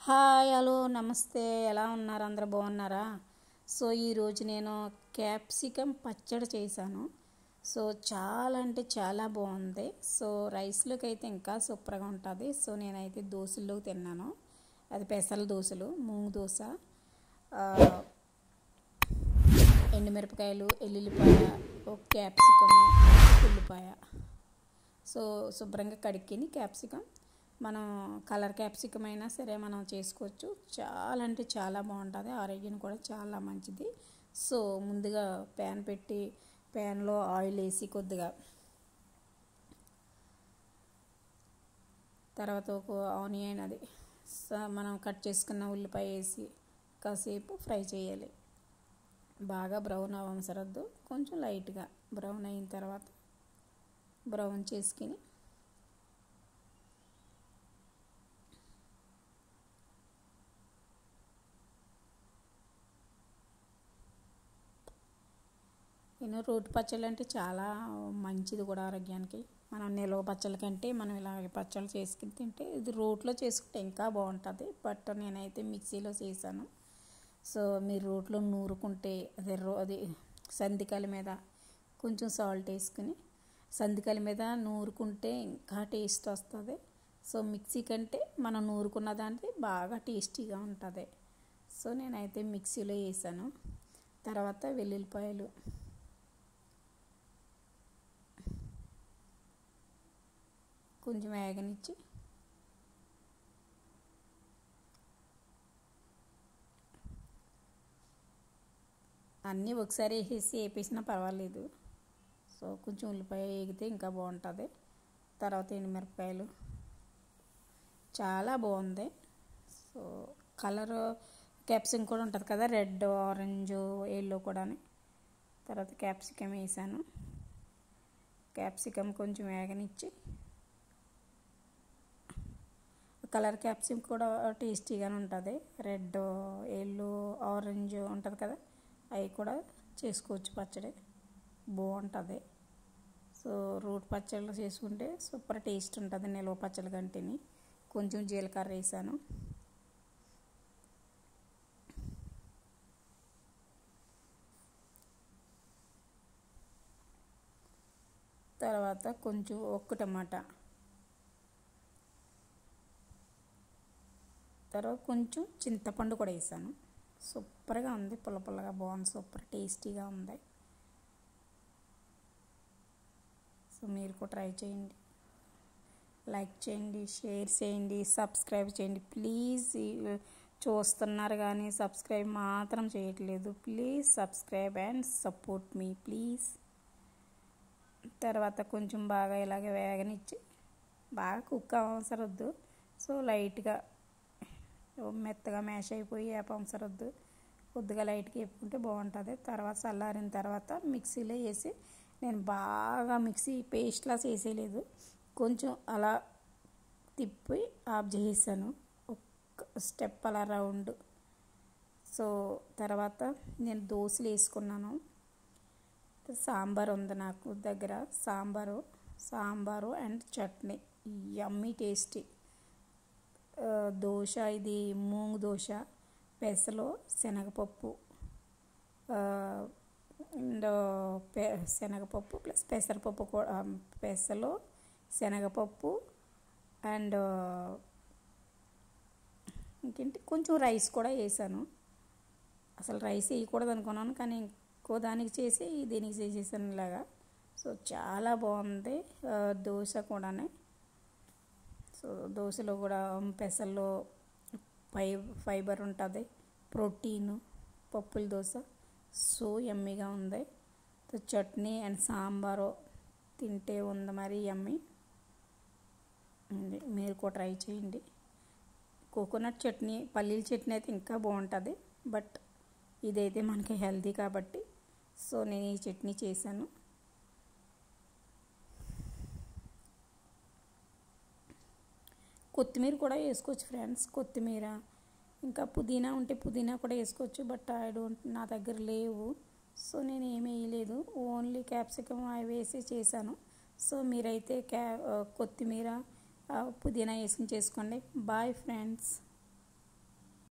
Hi hello నమస్తే, ఎలా ఉన్నారు? అందరూ బాగున్నారా? సో ఈరోజు నేను క్యాప్సికమ్ పచ్చడి చేశాను. సో చాలా అంటే చాలా బాగుంది. సో రైస్లోకి అయితే ఇంకా సూపర్గా ఉంటుంది. సో నేనైతే దోశల్లో తిన్నాను. అది పెసల దోశలు, మూంగ్ దోశ, ఎండుమిరపకాయలు, ఎల్లుల్లిపాయ, ఒక క్యాప్సికమ్, ఉల్లిపాయ. సో శుభ్రంగా కడిక్కిని క్యాప్సికమ్ మనం కలర్ క్యాప్సికమ్ అయినా సరే మనం చేసుకోవచ్చు. చాలా అంటే చాలా బాగుంటుంది, ఆరోగ్యం కూడా చాలా మంచిది. సో ముందుగా ప్యాన్ పెట్టి ప్యాన్లో ఆయిల్ వేసి కొద్దిగా, తర్వాత ఒక ఆనియన్ అది మనం కట్ చేసుకున్న ఉల్లిపాయ వేసి కాసేపు ఫ్రై చేయాలి. బాగా బ్రౌన్ అవసరద్దు, కొంచెం లైట్గా బ్రౌన్ అయిన తర్వాత బ్రౌన్ చేసుకుని రోటి పచ్చళ్ళు అంటే చాలా మంచిది కూడా ఆరోగ్యానికి. మనం నిల్వ పచ్చళ్ళ కంటే మనం ఇలా పచ్చళ్ళు చేసుకుని తింటే, ఇది రోట్లో చేసుకుంటే ఇంకా బాగుంటుంది. బట్ నేనైతే మిక్సీలో చేశాను. సో మీరు రోట్లో నూరుకుంటే అది సందికాల మీద కొంచెం సాల్ట్ వేసుకుని సందికాల మీద నూరుకుంటే ఇంకా టేస్ట్ వస్తుంది. సో మిక్సీ కంటే మనం నూరుకున్న దాంట్లో బాగా టేస్టీగా ఉంటుంది. సో నేనైతే మిక్సీలో వేసాను. తర్వాత వెల్లుల్లిపాయలు, కొంచెం వేగనిచ్చి అన్నీ ఒకసారి వేసినా పర్వాలేదు. సో కొంచెం ఉల్లిపాయ వేగితే ఇంకా బాగుంటుంది. తర్వాత ఎండుమిరపకాయలు, చాలా బాగుంది. సో కలర్ క్యాప్సికమ్ కూడా ఉంటుంది కదా, రెడ్, ఆరెంజ్, ఎల్లో కూడా. తర్వాత క్యాప్సికమ్ వేసాను. క్యాప్సికమ్ కొంచెం వేగనిచ్చి, కలర్ క్యాప్సికమ్ కూడా టేస్టీగానే ఉంటుంది. రెడ్, ఎల్లో, ఆరెంజ్ ఉంటుంది కదా, అవి కూడా చేసుకోవచ్చు పచ్చడి, బాగుంటుంది. సో రోటి పచ్చళ్ళు చేసుకుంటే సూపర్ టేస్ట్ ఉంటుంది నిల్వ పచ్చళ్ళ కంటేని. కొంచెం జీలకర్ర వేసాను. తర్వాత కొంచెం ఒక్క టమాటా, తర్వాత కొంచెం చింతపండు కూడా వేసాను. సూపర్గా ఉంది, పుల్ల పుల్లగా బాగుంది, సూపర్ టేస్టీగా ఉంది. సో మీరు కూడా ట్రై చేయండి, లైక్ చేయండి, షేర్ చేయండి, సబ్స్క్రైబ్ చేయండి ప్లీజ్. చూస్తున్నారు కానీ సబ్స్క్రైబ్ మాత్రం చేయట్లేదు. Please subscribe and support me please. తర్వాత కొంచెం బాగా ఇలాగే వేగనిచ్చి, బాగా కుక్ అవసరం వద్దు. సో లైట్గా మెత్తగా మ్యాష్ అయిపోయి అవసరం వద్దు, కొద్దిగా లైట్గా వేపుకుంటే బాగుంటుంది. తర్వాత చల్లారిన తర్వాత మిక్సీలో వేసి, నేను బాగా మిక్సీ పేస్ట్లా చేసేయలేదు, కొంచెం అలా తిప్పి ఆఫ్ చేసాను, ఒక స్టెప్ అలా రౌండ్. సో తర్వాత నేను దోశలు వేసుకున్నాను. సాంబార్ ఉంది నాకు దగ్గర, sambar and chutney, yummy tasty dosa. ఇది మూంగ్ దోశ, పెసలు, శనగపప్పు అండ్ శనగపప్పు ప్లస్ పెసరపప్పు కూడా, పెసలు, శనగపప్పు అండ్ ఇంకేంటి కొంచెం రైస్ కూడా వేసాను. అసలు రైస్ వేయకూడదు అనుకున్నాను, కానీ ఇంకో దానికి చేసి దీనికి చేసేసాను ఇలాగా. సో చాలా బాగుంది దోశ కూడా. సో దోశలో కూడా పెసల్లో ఫైబర్ ఉంటుంది, ప్రోటీను, పప్పుల దోశ సో యమ్మీగా ఉంది. చట్నీ అండ్ సాంబారు తింటే ఉంది మరి యమ్మీ. మీరు కూడా ట్రై చేయండి. కోకోనట్ చట్నీ, పల్లీల చట్నీ అయితే ఇంకా బాగుంటుంది, బట్ ఇదైతే మనకి హెల్తీ కాబట్టి సో నేను ఈ చట్నీ చేశాను. కొత్తిమీర కూడా వేసుకోవచ్చు ఫ్రెండ్స్, కొత్తిమీర ఇంకా పుదీనా ఉంటే పుదీనా కూడా వేసుకోవచ్చు. బట్ నా దగ్గర లేవు, సో నేను ఏమీ వేయలేదు, ఓన్లీ క్యాప్సికమ్ అవి వేసి చేశాను. సో మీరైతే కొత్తిమీర, పుదీనా వేసుకుని చేసుకోండి. Bye friends.